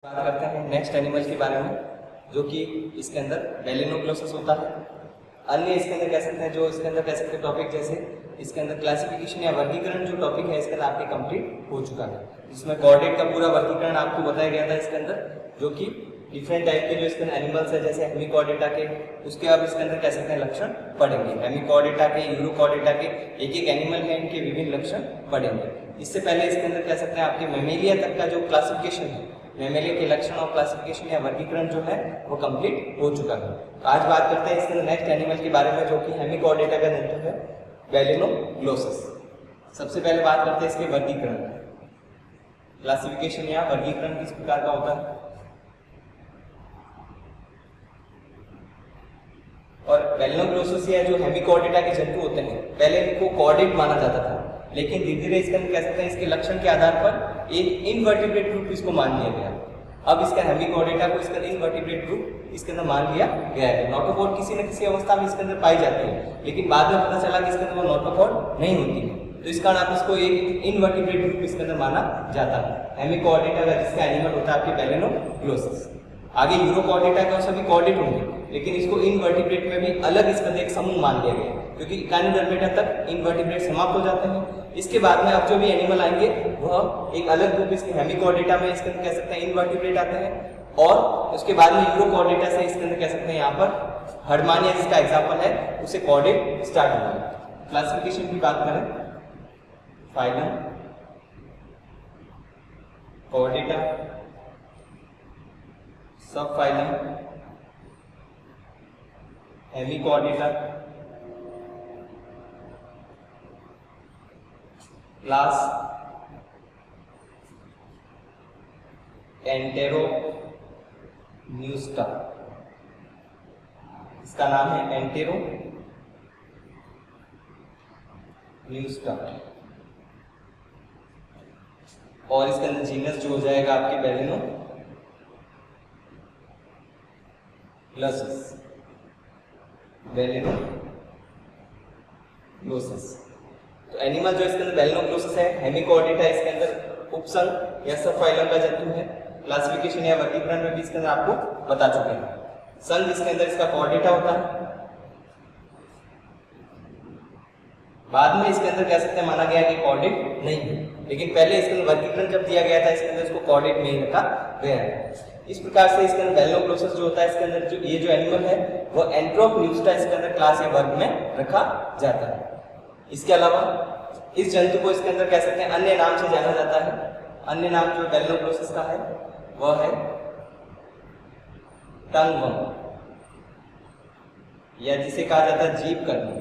बात करते हैं नेक्स्ट एनिमल के बारे में, जो कि इसके अंदर बेलिनोग्लोसस होता है। अन्य इसके अंदर कह सकते हैं जो इसके अंदर कह सकते हैं टॉपिक, जैसे इसके अंदर क्लासिफिकेशन या वर्गीकरण जो टॉपिक है इसके अंदर आपके कंप्लीट हो चुका है, जिसमें कॉर्डेट का पूरा वर्गीकरण आपको बताया गया था इसके अंदर, जो कि डिफरेंट टाइप के जो इसके अंदर एनिमल्स है जैसे हेमिकॉर्डेटा के, उसके आप इसके अंदर कह सकते हैं लक्षण पढ़ेंगे। हेमिकॉर्डेटा के, यूरोकॉर्डेटा के एक एक एनिमल है, इनके विभिन्न लक्षण पढ़ेंगे। इससे पहले इसके अंदर कह सकते हैं आपके मेमेलिया तक का जो क्लासिफिकेशन है, मेमेलिया के लक्षण और क्लासिफिकेशन या वर्गीकरण जो है वो कंप्लीट हो चुका है। तो आज बात करते हैं इसके नेक्स्ट एनिमल के बारे में, जो कि हेमिकॉर्डेटा का जंतु है बेलिनोग्लोसस। सबसे पहले बात करते हैं इसके वर्गीकरण, क्लासिफिकेशन या वर्गीकरण किस प्रकार का होता है। और बेलिनोग्लोसस या जो हेमिकॉर्डेटा के जंतु होते हैं, पहले इनको कॉर्डेट माना जाता था, लेकिन धीरे धीरे इसके अंदर कह सकते हैं इसके लक्षण के आधार पर एक इनवर्टिब्रेट ग्रुप इसको मान लिया गया। अब इसका हेमिकॉर्डेटा को इसका इनवर्टिब्रेट ग्रुप इसके अंदर मान लिया गया है। नोटोपॉड किसी न किसी अवस्था में इसके अंदर पाई जाती है, लेकिन बाद में पता चला कि इसके अंदर वो नोटोपॉड नहीं होती है, तो इस कारण आप इसको एक इनवर्टिब्रेट ग्रुप इसके अंदर माना जाता है। हेमिकॉर्डेटा का जिसका एनिमल होता है आपके बेलिनोग्लोसस। आगे यूरोकॉर्डेटा का सभी कॉर्डेट होंगे, लेकिन इसको इनवर्टिब्रेट में भी अलग इसका एक समूह मान लिया गया, क्योंकि इकाइनोडर्मेटा तक इनवर्टिब्रेट समाप्त हो जाते हैं। इसके बाद में अब जो भी एनिमल आएंगे वह एक अलग ग्रुप इसके हेमिकॉर्डेटा में इसके अंदर कह सकते हैं इनवर्टिब्रेट आते हैं, और उसके बाद में यूरोकॉर्डेटा से इसके अंदर कह सकते हैं यहाँ पर हर्डमानिया जिसका एग्जाम्पल है उसे कॉर्डेट स्टार्ट होगा। क्लासिफिकेशन की बात करें, फाइलम, कॉर्डेटा, सब फाइलम, हेमिकॉर्डेटा, क्लास एंटेरोम्यूस्टा, इसका नाम है एंटेरोम्यूस्टा, और इसके अंदर जीनस जो हो जाएगा आपके बेलिनोग्लोसस। तो एनिमल जो इसके अंदर बेलिनोग्लोसस है, हेमिकॉर्डेटा इसके अंदर उपसंग या सब फाइलम का जंतु है। क्लासिफिकेशन या वर्गीकरण में भी इसके अंदर आपको बता चुके हैं। संघ इसके अंदर इसका कॉर्डेटा होता है। बाद में इसके अंदर कह सकते हैं माना गया कि कॉर्डेट नहीं है, लेकिन पहले इसके अंदर वर्गीकरण जब दिया गया था इसके अंदर इसको कॉर्डेट नहीं रखा गया है। इस प्रकार से इसके अंदर बेलिनोग्लोसस जो होता है इसके अंदर जो ये जो एनिमल है वो एंटेरोम्यूस्टा इसके अंदर क्लास या वर्ग में रखा जाता है। इसके अलावा इस जंतु को इसके अंदर कह सकते हैं अन्य नाम से जाना जाता है। अन्य नाम जो बेलिनोग्लोसस का है वह है टंगवर्म, या जिसे कहा जाता है जीभ कर्मी,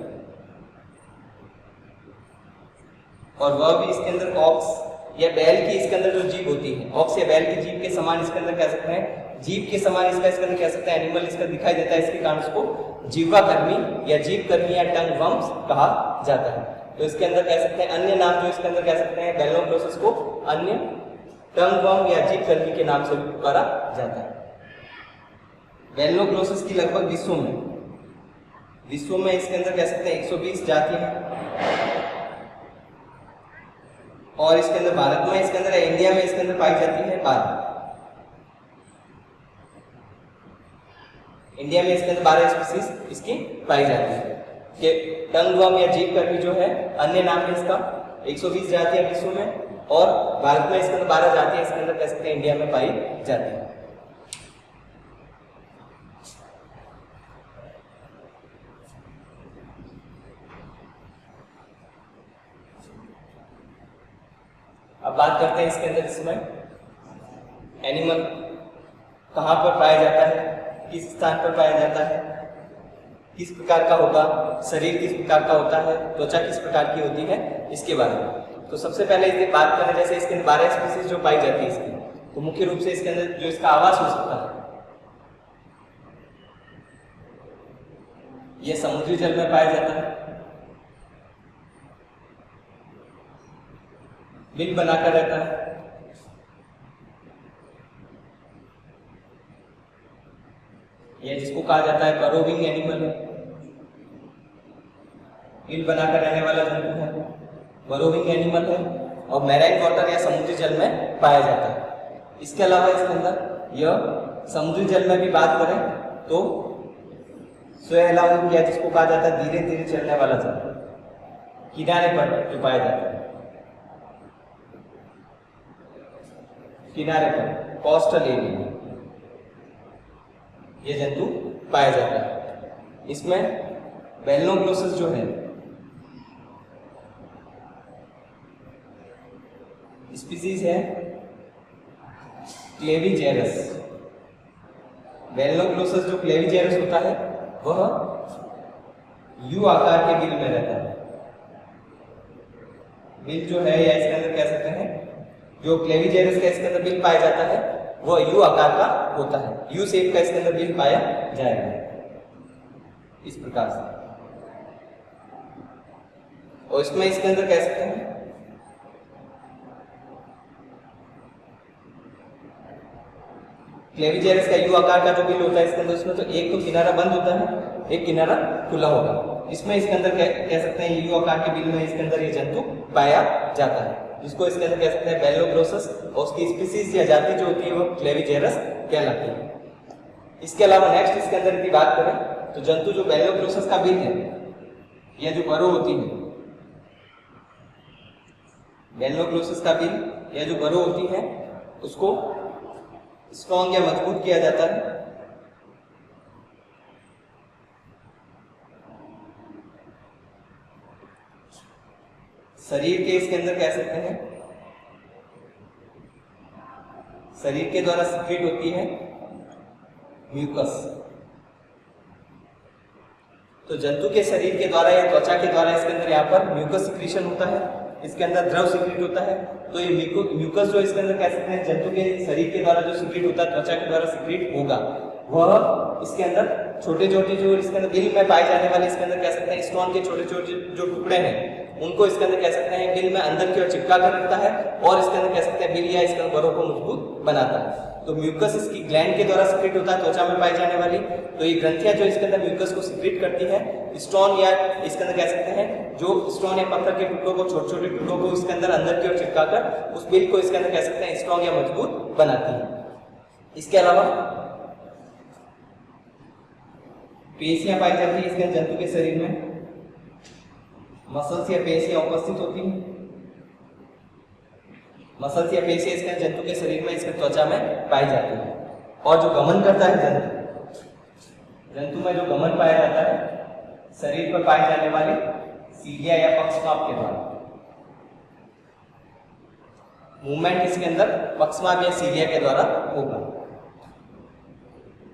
और वह भी इसके अंदर ऑक्स या बैल की इसके अंदर जो जीभ होती है, ऑक्स या बैल की जीभ के समान इसके अंदर कह सकते हैं, जीभ के समान इसका इसके अंदर कह सकते हैं एनिमल इसका दिखाई देता है, इसके कारण उसको जीवा कर्मी या जीभ कर्मी या टंगवर्म कहा जाता है। तो इसके अंदर कह सकते हैं अन्य नाम जो इसके अंदर कह सकते हैं बेलिनोग्लोसस को अन्य टंगवर्म या जीभ कर्मी के नाम से भी पुकारा जाता है। बेलिनोग्लोसस की लगभग विश्व में इसके अंदर कह सकते हैं 120 जातियां हैं, और इसके अंदर भारत में इसके अंदर इंडिया में इसके अंदर पाई जाती है 12। इंडिया में इसके अंदर 12 स्पीसीज इसकी पाई जाती है। कि टंगवर्म या जीभ कर्मी जो है अन्य नाम है इसका 120 जातियां विश्व में, और भारत में इसके अंदर 12 जातियां इसके अंदर कह सकते हैं इंडिया में पाई जाती है। अब बात करते हैं इसके अंदर इसमें एनिमल कहां पर पाया जाता है, किस स्थान पर पाया जाता है, किस प्रकार का होगा, शरीर किस प्रकार का होता है, त्वचा किस प्रकार की होती है, इसके बारे में। तो सबसे पहले इसकी बात करें, जैसे इसके अंदर 12 स्पीसीज जो पाई जाती है इसकी, तो मुख्य रूप से इसके अंदर जो इसका आवास हो सकता है यह समुद्री जल में पाया जाता है, बिल बनाकर रहता है, यह जिसको कहा जाता है बरोविंग एनिमल है, बिल बनाकर रहने वाला जंतु है, बरोविंग एनिमल है, और मैराइन वाटर या समुद्री जल में पाया जाता है। इसके अलावा इसके अंदर यह समुद्री जल में भी बात करें तो स्वयं या जिसको कहा जाता है धीरे धीरे चलने वाला जल, किनारे पर जो पाया जाता है, किनारे पर कोस्टल एरिया ये जंतु पाया जाता है। इसमें बेलनोग्लोसस जो है स्पीसीज है क्लेविजेरस। बेलनोग्लोसस जो क्लेविजेरस होता है वह यू आकार के बिल में रहता है। बिल जो है या इसके अंदर कह सकते हैं जो क्लेविजेरस का इसके अंदर बिल पाया जाता है वह यू आकार का होता है। यू शेप का इसके अंदर बिल पाया जाएगा इस प्रकार से। और इसमें इसके अंदर कह सकते हैं क्लेविजेरस का यू आकार का जो बिल होता है इसके अंदर, उसमें तो एक तो किनारा बंद होता है, एक किनारा खुला होगा। इसमें इसके अंदर कह सकते हैं यू आकार के बिल में इसके अंदर ये जंतु पाया जाता है, जिसको इसके अंदर कह सकते हैं बेलनोग्लोसस, और उसकी स्पीसीज या जाति जो होती है वो क्लेविजेरस कहलाती है। इसके अलावा नेक्स्ट इसके अंदर की बात करें तो जंतु जो बेलनोग्लोसस का बिल है या जो बरो होती है, बेलनोग्लोसस का बिल या जो बरो होती है उसको स्ट्रॉन्ग या मजबूत किया जाता है। शरीर के इसके अंदर कह सकते हैं शरीर के द्वारा सिक्रेट होती है म्यूकस। तो जंतु के शरीर के द्वारा या त्वचा के द्वारा इसके अंदर यहाँ पर म्यूकस सिक्रीशन होता है, इसके अंदर द्रव सिक्रेट होता है। तो ये म्यूकस जो इसके अंदर कह सकते हैं जंतु के शरीर के द्वारा जो सिक्रेट होता है, त्वचा के द्वारा सिक्रेट होगा, वह इसके अंदर छोटे छोटे जो इसके अंदर बिल में पाए जाने वाले इसके अंदर कह सकते हैं स्टोन के छोटे छोटे जो टुकड़े हैं उनको इसके अंदर कह सकते हैं बिल में अंदर की ओर चिपका कर रखता है और इसके अंदर कह सकते हैं बिल या इसके अंदर बरों को मजबूत बनाता है। तो म्यूकस इसकी ग्लैंड के द्वारा सिक्रेट होता है त्वचा में पाई जाने वाली। तो ये ग्रंथियां जो इसके अंदर म्यूकस को सिक्रेट करती है, स्टोन या इसके अंदर कह सकते हैं जो स्टोन या पत्थर के टुकड़ों को छोटे छोटे टुकड़ों को इसके अंदर अंदर की ओर चिपकाकर उस बिल को इसके अंदर कह सकते हैं स्ट्रॉन्ग या मजबूत बनाती है। इसके अलावा पेशियां पाई जाती है इसके जंतु के शरीर में, मसल्स या पेशियां उपस्थित होती हैं। मसल्स या पेशियां इसके जंतु के शरीर में इसके त्वचा में पाई जाती है। और जो गमन करता है जंतु में जो गमन पाया जाता है शरीर पर पाए जाने वाले सीलिया या पक्षमाप के द्वारा। मूवमेंट इसके अंदर पक्षमाप या सीलिया के द्वारा होगा।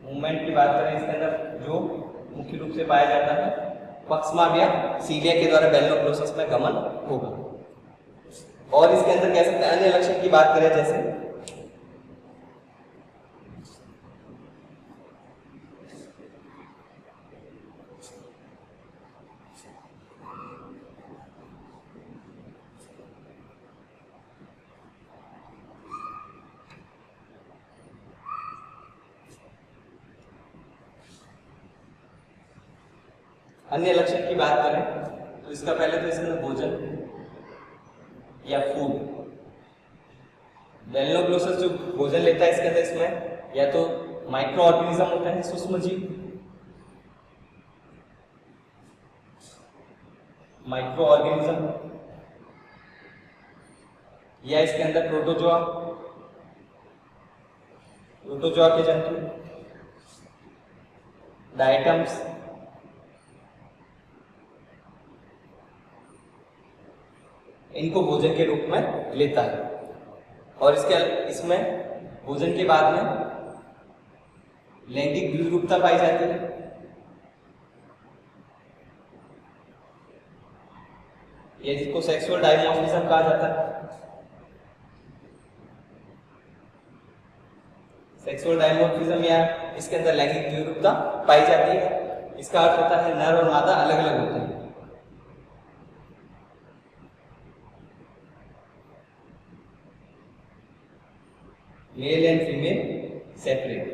मूवमेंट की बात करें इसके अंदर जो मुख्य रूप से पाया जाता है पक्षमाप या सीलिया के द्वारा बेलनोग्लोसस में गमन होगा। और इसके अंदर कह सकते हैं अन्य लक्षण की बात करें जैसे अन्य लक्षण की बात करें तो इसका पहले तो इसके अंदर भोजन या फूड, बेलनोग्लोसस जो भोजन लेता है इसके अंदर इसमें या तो माइक्रो ऑर्गेनिज्म होता है सूक्ष्म जीव, माइक्रो ऑर्गेनिज्म, या इसके अंदर प्रोटोजोआ, प्रोटोजोआ के जंतु, डायटम्स, इनको भोजन के रूप में लेता है। और इसमें भोजन के बाद में लैंगिक द्विरूपता पाई जाती है। ये जिसको सेक्सुअल डायमॉर्फिज्म कहा जाता है। सेक्सुअल डायमॉर्फिज्म या इसके अंदर लैंगिक द्विरूपता पाई जाती है। इसका अर्थ होता है नर और मादा अलग अलग होते हैं। Male and female separate.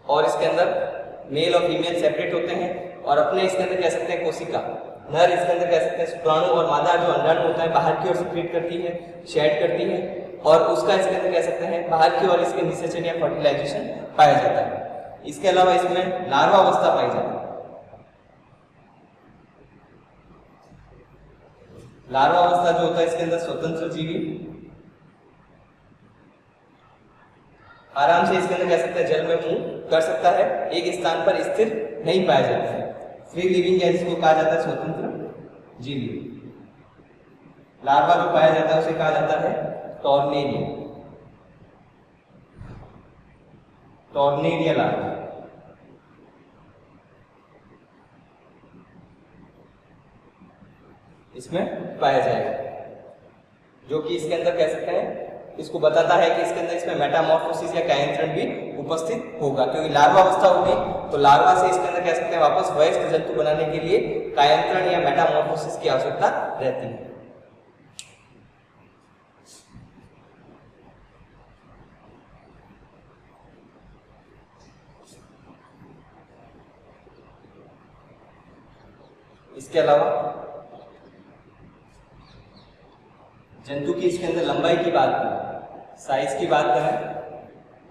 और इसके अंदर मेल और फीमेल सेपरेट होते हैं और अपने इसके अंदर कह सकते हैं कोशिका, नर इसके अंदर कह सकते हैं शुक्राणु और मादा जो अंडाणु होता है बाहर की ओर सिक्रेट करती है, शेड करती है, और उसका इसके अंदर कह सकते हैं बाहर की ओर इसके निषेचन या फर्टिलाइजेशन पाया जाता है। इसके अलावा इसमें लार्वा अवस्था पाई जाती है। लार्वा अवस्था जो होता है इसके अंदर स्वतंत्र जीवी आराम से इसके अंदर कह सकते हैं जल में मूव कर सकता है, एक स्थान पर स्थिर नहीं पाया जाता है। फ्री लिविंग या जिसको कहा जाता है स्वतंत्र जीवी। लार्वा जो पाया जाता है उसे कहा जाता है टॉर्नेडिया। टॉर्नेडिया लार्वा। इसमें पाया जाएगा, जो कि इसके अंदर कह सकते हैं इसको बताता है कि इसके अंदर इसमें मेटामॉर्फोसिस या कायांतरण भी उपस्थित होगा, क्योंकि लार्वा अवस्था होगी तो लार्वा से इसके अंदर कह सकते हैं वापस वयस्क जंतु बनाने के लिए कायांतरण या मेटामॉर्फोसिस की आवश्यकता रहती है। इसके अलावा जंतु की इसके अंदर लंबाई की बात करें, साइज की बात करें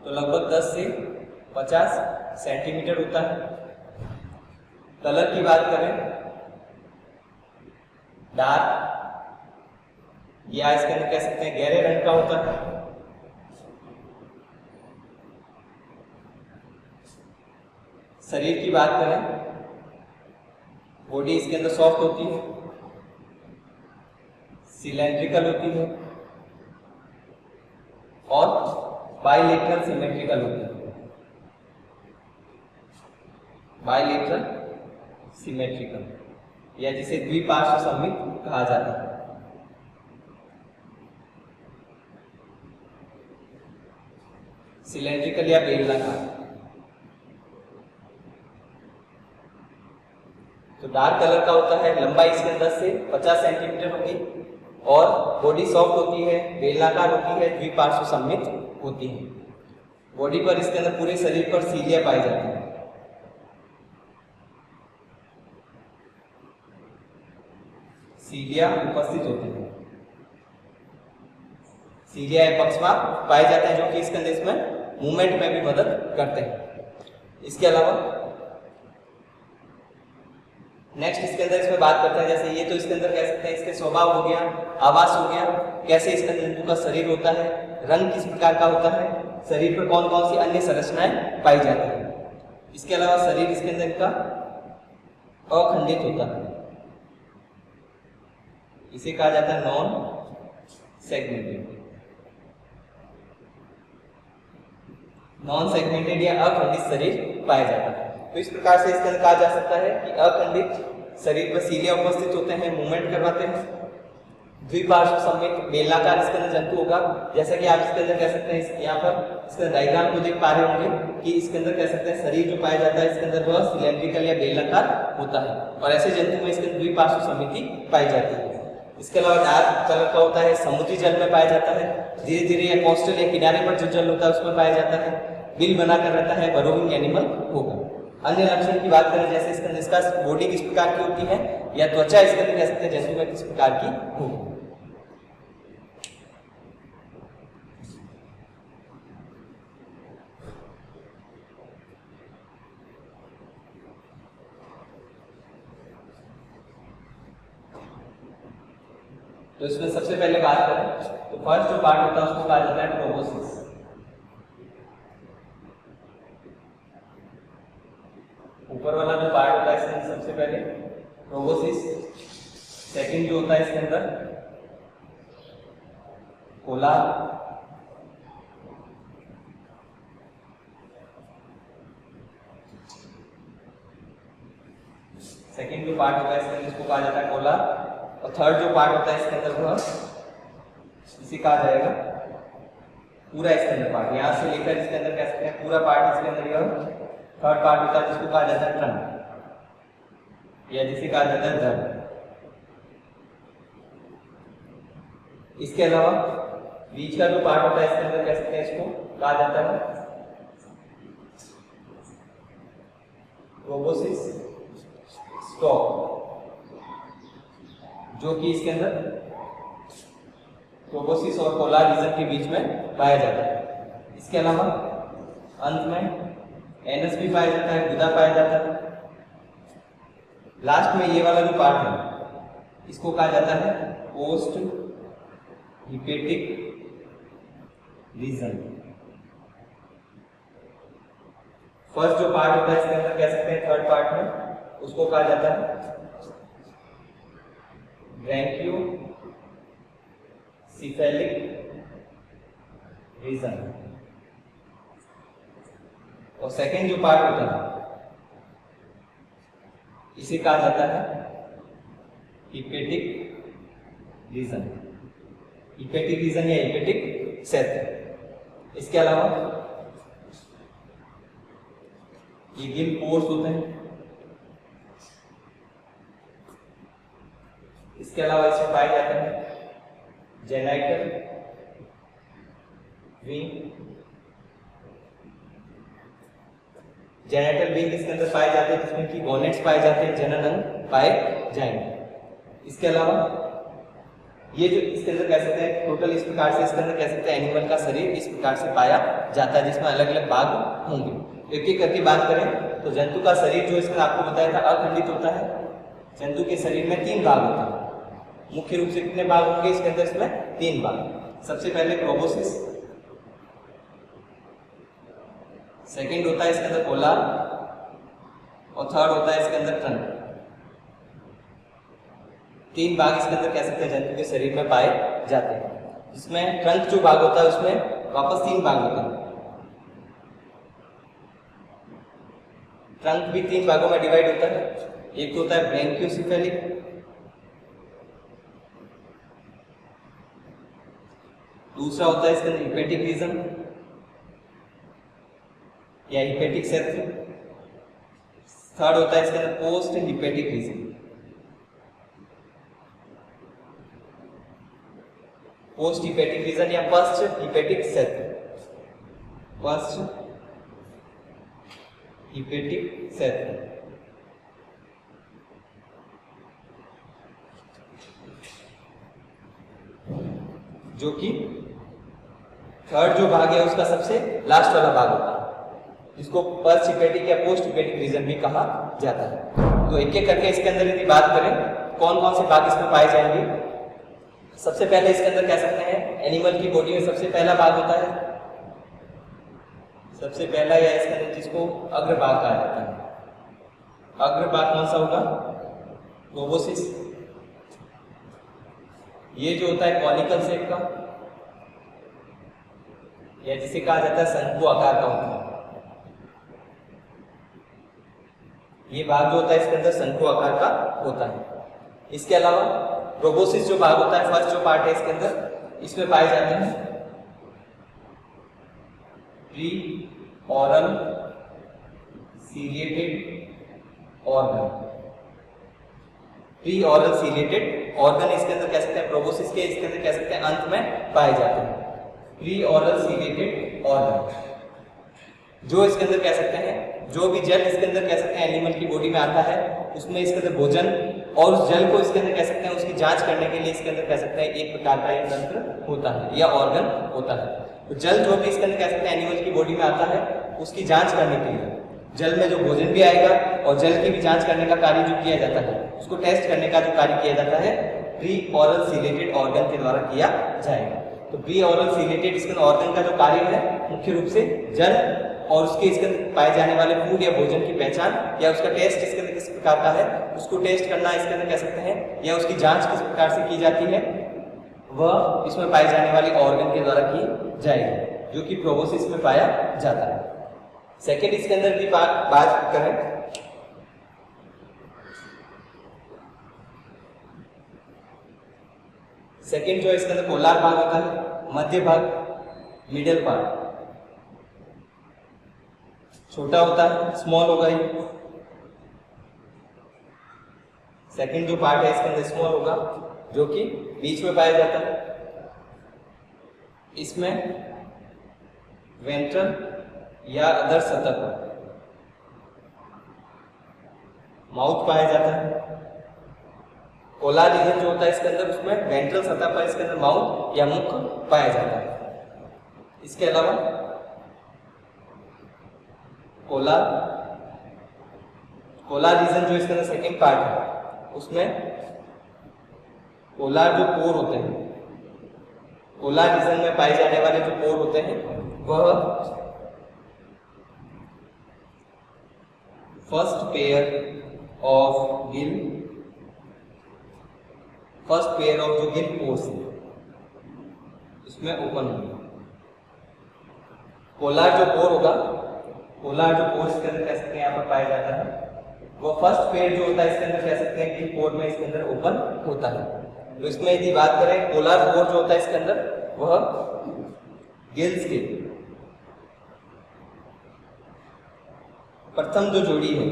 तो लगभग 10 से 50 सेंटीमीटर होता है। कलर की बात करें डार्क या इसके अंदर कह सकते हैं गहरे रंग का होता है। शरीर की बात करें बॉडी इसके अंदर सॉफ्ट होती है, सिलेंड्रिकल होती है और बाइलेटरल सिमेट्रिकल होती है। बाइलेटरल सिमेट्रिकल या जिसे द्विपार्श्व सममित कहा जाता है। सिलेंड्रिकल या बेलनाकार। तो डार्क कलर का होता है, लंबाई इसके अंदर से 50 सेंटीमीटर होगी और बॉडी सॉफ्ट होती है, बेलनाकार होती है, द्विपार्श्व सममित होती है। बॉडी पर इसके अंदर पूरे शरीर पर सीलिया पाई जाती है। सीलिया उपस्थित होती है। सीलिया पक्षवात पाए जाते हैं जो कि इसके अंदर इसमें मूवमेंट में भी मदद करते हैं। इसके अलावा नेक्स्ट इसके अंदर इसमें बात करते हैं, जैसे ये तो इसके अंदर कह सकते हैं इसके स्वभाव हो गया, आवास हो गया, कैसे इसके अंदर जंतु का शरीर होता है, रंग किस प्रकार का होता है, शरीर पर कौन कौन सी अन्य संरचनाएं पाई जाती है। इसके अलावा शरीर इसके अंदर का अखंडित होता है, इसे कहा जाता है नॉन सेगमेंटेड। नॉन सेगमेंटेड या अखंडित शरीर पाया जाता है। तो इस प्रकार से इसके अंदर कहा जा सकता है कि अखंडित शरीर पर सीलिया उपस्थित होते हैं, मूवमेंट करवाते हैं। द्विपार्श्व सममित बेलनाकार इसके अंदर जंतु होगा, जैसा कि आप इसके अंदर कह सकते हैं यहाँ पर इसके डायग्राम को देख पा रहे होंगे कि इसके अंदर कह सकते हैं शरीर जो पाया जाता है इसके अंदर वह सिलेंड्रिकल या बेलनाकार होता है और ऐसे जंतु में इसके अंदर द्विपार्श्व समिति पाई जाती है। इसके अलावा डार्क कलर का होता है, समुद्री जल में पाया जाता है, धीरे धीरे या कोस्टल या किनारे पर जो जल होता है उसमें पाया जाता है, बिल बनाकर रहता है, बरोइंग एनिमल होगा। अन्य लक्षण की बात करें जैसे इसके अंदर इसका बॉडी किस प्रकार की होती है या त्वचा इसके अंदर कह सकते हैं जंतु में किस प्रकार की होगी। तो इसमें सबसे पहले बात करें तो फर्स्ट जो पार्ट होता है उसको कहा जाता है प्रोबोसिस। ऊपर वाला जो पार्ट होता है इसके सबसे पहले प्रोबोसिस, सेकंड जो होता है इसके अंदर कोला, सेकंड जो पार्ट होता है इसके अंदर इसको कहा जाता है कोला और थर्ड जो पार्ट होता है इसके अंदर वह इसे कहा जाएगा पूरा इसके अंदर पार्ट, यहाँ से लेकर इसके अंदर कह सकते हैं पूरा पार्ट इसके अंदर यह थर्ड पार्ट होता है जिसको कहा जाता है ट्रंक या जिसे कहा जाता है धड़। इसके अलावा बीच का जो पार्ट होता है इसके अंदर कह सकते हैं इसको कहा जाता है प्रोबोसिस स्टॉक, जो कि इसके अंदर प्रोबोसिस और कोलार रीजन के बीच में पाया जाता है। इसके अलावा अंत में एनस भी पाया जाता है, गुदा पाया जाता है। लास्ट में ये वाला जो पार्ट है इसको कहा जाता है पोस्ट हिपेटिक रीजन। फर्स्ट जो पार्ट होता है इसके अंदर कह सकते हैं थर्ड पार्ट में, उसको कहा जाता है ब्रैंकियो सिफेलिक रीजन। और सेकेंड जो पार्ट होता है इसे कहा जाता है हिपेटिक रीजन, हिपेटिक रीजन या हिपेटिक सेथ। इसके अलावा ये गिल पोर्स होते हैं। इसके अलावा इसमें पाए जाते हैं जेनाइटल विंग। जेनाइटल विंग इसके अंदर पाए जाते हैं जिसमें कि गोनेट्स पाए जाते हैं, जनन अंग पाए जाएंगे। इसके अलावा ये जो इसके अंदर कह सकते हैं टोटल इस प्रकार से इसके अंदर कह सकते हैं एनिमल का शरीर इस प्रकार से पाया जाता है जिसमें अलग अलग भाग होंगे। एक एक करके बात करें तो जंतु का शरीर जो इसमें आपको बताया था अखंडित होता है। जंतु के शरीर में 3 भाग होते हैं। मुख्य रूप से कितने भाग होंगे इसके अंदर? इसमें 3 भाग। सबसे पहले प्रोबोसिस, सेकेंड होता है इसके अंदर कोलार और थर्ड होता है इसके अंदर ट्रंक। 3 भाग इसके अंदर कह सकते हैं जंतु के शरीर में पाए जाते हैं। इसमें ट्रंक जो भाग होता है उसमें वापस 3 भाग होते हैं। ट्रंक भी 3 भागों में डिवाइड होता है। एक होता है ब्रैंकियोसेफेलिक, दूसरा होता है इसके अंदर हिपेटिक रीजन या हिपेटिक सेथ, थर्ड होता है इसके अंदर post hepatic region. Post hepatic region या first hepatic sheath, first hepatic sheath. जो कि थर्ड जो भाग है उसका सबसे लास्ट वाला भाग होता है, जिसको फर्स्ट हिपेटिक या पोस्ट हिपेटिक रीजन भी कहा जाता है। तो एक एक करके इसके अंदर यदि बात करें कौन कौन से भाग इसमें पाए जाएंगे। सबसे पहले इसके अंदर कह सकते हैं एनिमल की बॉडी में सबसे पहला भाग होता है, सबसे पहला या इसके अंदर जिसको अग्रभाग कहा जाता है। अग्रभाग कौन सा होगा? प्रोबोसिस। ये जो होता है कॉनिकल शेप का या जिसे कहा जाता है शंकु आकार का होता है। ये भाग जो होता है इसके अंदर शंकु आकार का होता है। इसके अलावा प्रोबोसिस जो भाग होता है, फर्स्ट जो पार्ट है इसके अंदर, इसमें पाए जाते हैं pre oral ciliated organ. Pre oral ciliated organ इसके अंदर कह सकते हैं प्रोबोसिस के इसके अंदर कह सकते हैं अंत में पाए जाते हैं। प्री ऑरल सीलिएटेड ऑर्गन जो इसके अंदर कह सकते हैं जो भी जल इसके अंदर कह सकते हैं एनिमल की बॉडी में आता है उसमें इसके अंदर भोजन और उस जल को इसके अंदर कह सकते हैं उसकी जांच करने के लिए इसके अंदर कह सकते हैं एक प्रकार का एक तंत्र होता है या ऑर्गन होता है। तो जल जो भी इसके अंदर कह सकते हैं एनिमल की बॉडी में आता है उसकी जांच करने के लिए जल में जो भोजन भी आएगा और जल की भी जांच करने का कार्य जो किया जाता है उसको टेस्ट करने का जो कार्य किया जाता है प्री ऑरल सीलेटेड ऑर्गन के द्वारा किया जाएगा। तो प्री ऑरल सीलेटेड इसके ऑर्गन का जो कार्य है मुख्य रूप से जल और उसके इसके अंदर पाए जाने वाले फूड या भोजन की पहचान या उसका टेस्ट इसके अंदर किस प्रकार का है उसको टेस्ट करना इसके अंदर कह सकते हैं या उसकी जांच किस प्रकार से की जाती है वह इसमें पाए जाने वाले ऑर्गन के द्वारा की जाएगी जो कि प्रोबोसिस में पाया जाता है। सेकेंड इसके अंदर की बात करें सेकेंड जो इसके अंदर पोलार भाग होता है, मध्य भाग मिडिल पार्ट छोटा होता है, स्मॉल होगा ये। सेकेंड जो पार्ट है इसके अंदर स्मॉल होगा जो कि बीच में पाया जाता है। इसमें वेंट्रल या अदर सतह पर माउथ पाया जाता है कोलार रीजन जो होता है इसके अंदर, उसमें वेंट्रल सतह पर इसके अंदर माउथ या मुख पाया जाता है। इसके अलावा कोलार रीजन जो इसके अंदर सेकेंड पार्ट है, उसमें कोलार जो पोर होते हैं, कोलार रीजन में पाए जाने वाले जो पोर होते हैं वह फर्स्ट पेयर ऑफ जो गिल पोर्स है इसमें ओपन होंगे। कोलार जो पोर होगा, कोलार जो पोर इसके अंदर कह सकते हैं यहाँ पर पाया जाता है, वो फर्स्ट पेयर जो होता है इसके अंदर कह सकते हैं गिल पोर में इसके अंदर ओपन होता है। तो इसमें यदि बात करें कोलार पोर जो होता है इसके अंदर, वह गिल्स के प्रथम जो जोड़ी है,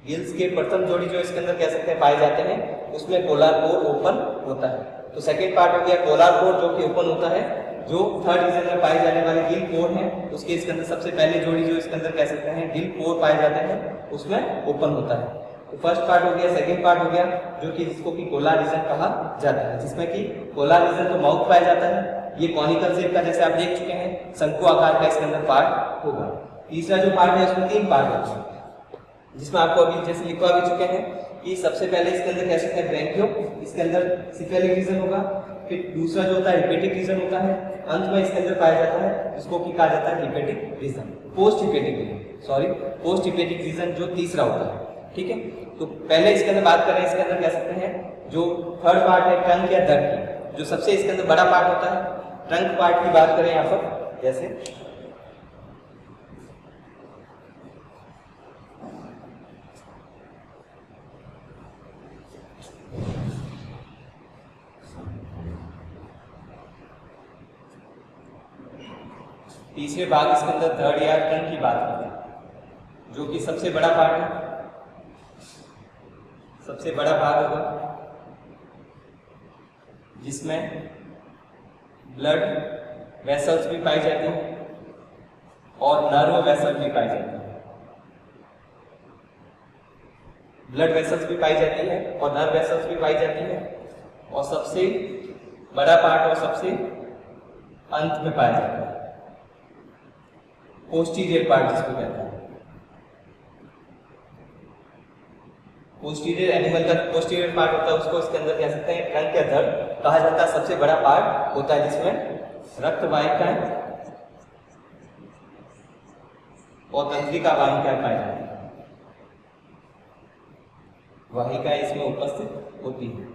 गिल्स के प्रथम जोड़ी जो इसके अंदर कह सकते हैं पाए जाते हैं, उसमें कोलार पोर ओपन होता है। तो सेकेंड पार्ट हो गया कोलार पोर जो कि ओपन होता है, जो थर्ड रीजन में पाए जाने वाले गिल पोर हैं उसके इसके अंदर सबसे पहले जोड़ी जो इसके अंदर कह सकते हैं गिल पोर पाए जाते हैं, उसमें ओपन होता है। तो फर्स्ट पार्ट हो गया, सेकंड पार्ट हो गया जो कि जिसको कि कोलार रीजन कहा जाता है, जिसमें कि कोलार रीजन तो माउथ पाया जाता है, ये कॉनिकल शेप का जैसे आप देख चुके हैं शंकु आकार का इसके अंदर पार्ट होगा। तीसरा जो पार्ट है उसमें 3 पार्ट होते हैं, जिसमें आपको अभी जैसे लिखवा भी चुके हैं कि सबसे पहले इसके अंदर कह सकते हैं ब्रैंकियो, इसके अंदर सिफेलिक रीजन होगा, फिर दूसरा जो होता है हिपेटिक रीजन होता है, अंत में इसके अंदर पाया जाता है जिसको कि कहा जाता है hepatic region, post hepatic region जो तीसरा होता है। ठीक है, तो पहले इसके अंदर बात करें, इसके अंदर कह सकते हैं जो थर्ड पार्ट है ट्रंक या धड़ की, जो सबसे इसके अंदर बड़ा पार्ट होता है, ट्रंक पार्ट की बात करें यहाँ पर, जैसे तीसरे भाग इसके अंदर धड़ या ट्रंक की बात करते हैं, जो कि सबसे बड़ा पार्ट है, सबसे बड़ा भाग होगा, जिसमें ब्लड वेसल्स भी पाई जाती हैं और नर्व वेसल भी पाई जाती है। ब्लड वेसल्स भी पाई जाती है और नर्व वेसल्स भी पाई जाती है, और सबसे बड़ा पार्ट और सबसे अंत में पाया जाता है पोस्टीरियर पार्ट, जिसको कहते हैं पोस्टीरियर एनिमल का पोस्टीरियर पार्ट होता है, उसको इसके अंदर कह सकते हैं ट्रंक या धड़ कहा जाता है। सबसे बड़ा पार्ट होता है जिसमें रक्त वाहिकाएं और तंत्रिका वाहिकाएं पाई जाती है, वाहिकाएं इसमें उपस्थित होती है।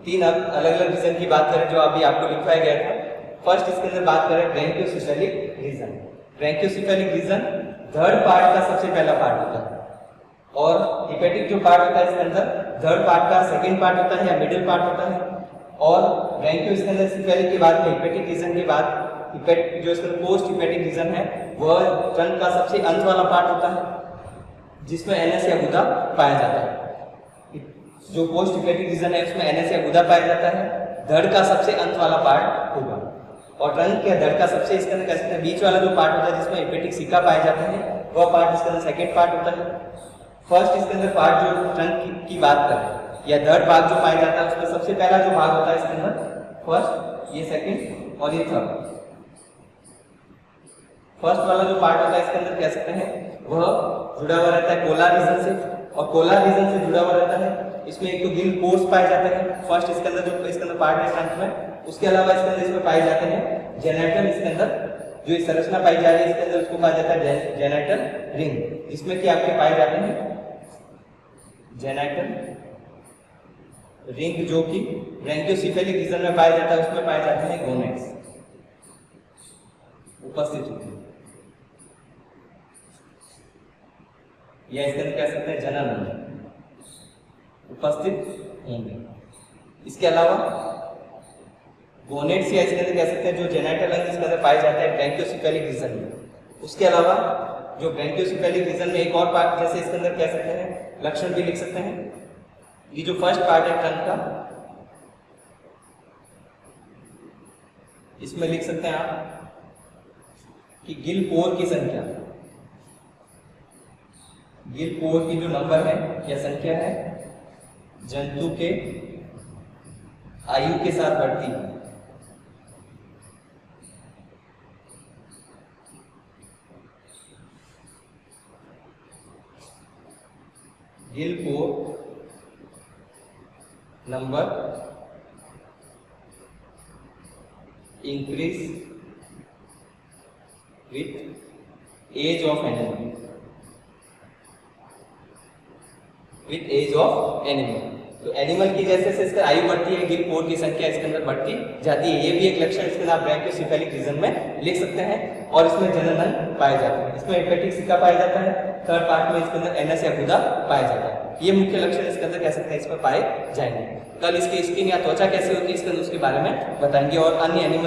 3 अलग अलग रीजन की बात करें जो अभी आपको लिखवाया गया था। फर्स्ट इसके अंदर बात करें ब्रैंकियोसेफेलिक रीजन। ब्रैंकियोसेफेलिक रीजन धड़ पार्ट का सबसे पहला पार्ट होता है, और हिपेटिक जो पार्ट होता है इसके अंदर धड़ पार्ट का सेकंड पार्ट होता है या मिडिल पार्ट होता है, और ब्रैंकियो इसके अंदर सेफेलिक के बाद में हिपेटिक रीजन के बाद जो इसका पोस्ट हिपेटिक रीजन है वह ट्रंक का सबसे अंत वाला पार्ट होता है, जिसमें एनएस या गुदा पाया जाता है। जो पोस्ट हिपेटिक रीजन है उसमें एनएस या गुदा पाया जाता है, धड़ का सबसे अंत वाला पार्ट होगा, और ट्रंक या धड़ का सबसे इसके अंदर कह सकते हैं बीच वाला जो पार्ट होता है जिसमें हिपेटिक सिका पाया जाता है, वह पार्ट इसके अंदर सेकेंड पार्ट होता है। फर्स्ट इसके अंदर पार्ट जो ट्रंक की बात करें या धड़ भाग जो पाया जाता है उसमें सबसे पहला जो भाग होता है इसके अंदर फर्स्ट, ये सेकंड और ये थर्ड। फर्स्ट वाला जो पार्ट होता है इसके अंदर कह सकते हैं वह जुड़ा हुआ रहता है कोलार रीजन से, और कोलार रीजन से जुड़ा हुआ रहता है। इसमें एक तो गिल पोर्स पाए जाते हैं फर्स्ट इसके अंदर, जो इसके अंदर पार्ट है ट्रंक में। उसके अलावा इसके अंदर इसमें पाए जाते हैं जेनेटल, इसके अंदर जो इस संरचना पाई जा रही है इसके अंदर उसको कहा जाता है जेनेटल रिंग, जिसमें कि आपके पाए जाते हैं जेनेटल रिंग, जो कि ब्रैंकियोसेफेलिक रीजन में पाया जाता है, उसमें पाए जाते हैं गोनेड्स उपस्थित होते हैं, या इसके अंदर कह सकते हैं जनन उपस्थित होंगे। इसके अलावा गोनेड्स या इसके अंदर कह सकते हैं जो जेनेटल अंग इसके अंदर पाए जाते हैं ब्रैंकियोसेफेलिक रीजन में। उसके अलावा जो ब्रैंकियोसेफेलिक रीजन में एक और पार्ट जैसे इसके अंदर कह सकते हैं लक्षण भी लिख सकते हैं। ये जो फर्स्ट पार्ट है ट्रंक का, इसमें लिख सकते हैं आप कि गिल पोर की संख्या गिल पोर की जो नंबर है या संख्या है जंतु के आयु के साथ बढ़ती है। Gill pore number increase with age of animal, with age of animal. तो एनिमल की जैसे जैसे इसका आयु बढ़ती है गिल पोर की संख्या इसके अंदर बढ़ती जाती है। ये भी एक लक्षण इसके अंदर आप ब्रैंकियोसेफेलिक रीजन में लिख सकते हैं। और इसमें जननन पाए जाते हैं। इसमें हेपेटिक सिक्का पाया जाता है। थर्ड पार्ट में इसके अंदर एनएस या गुदा पाया जाता है। ये मुख्य लक्षण इसके अंदर कह सकते हैं इसमें पाए जाएंगे। कल इसकी स्किन या त्वचा कैसी होती है इसके अंदर उसके बारे में बताएंगे और अन्य एनिमल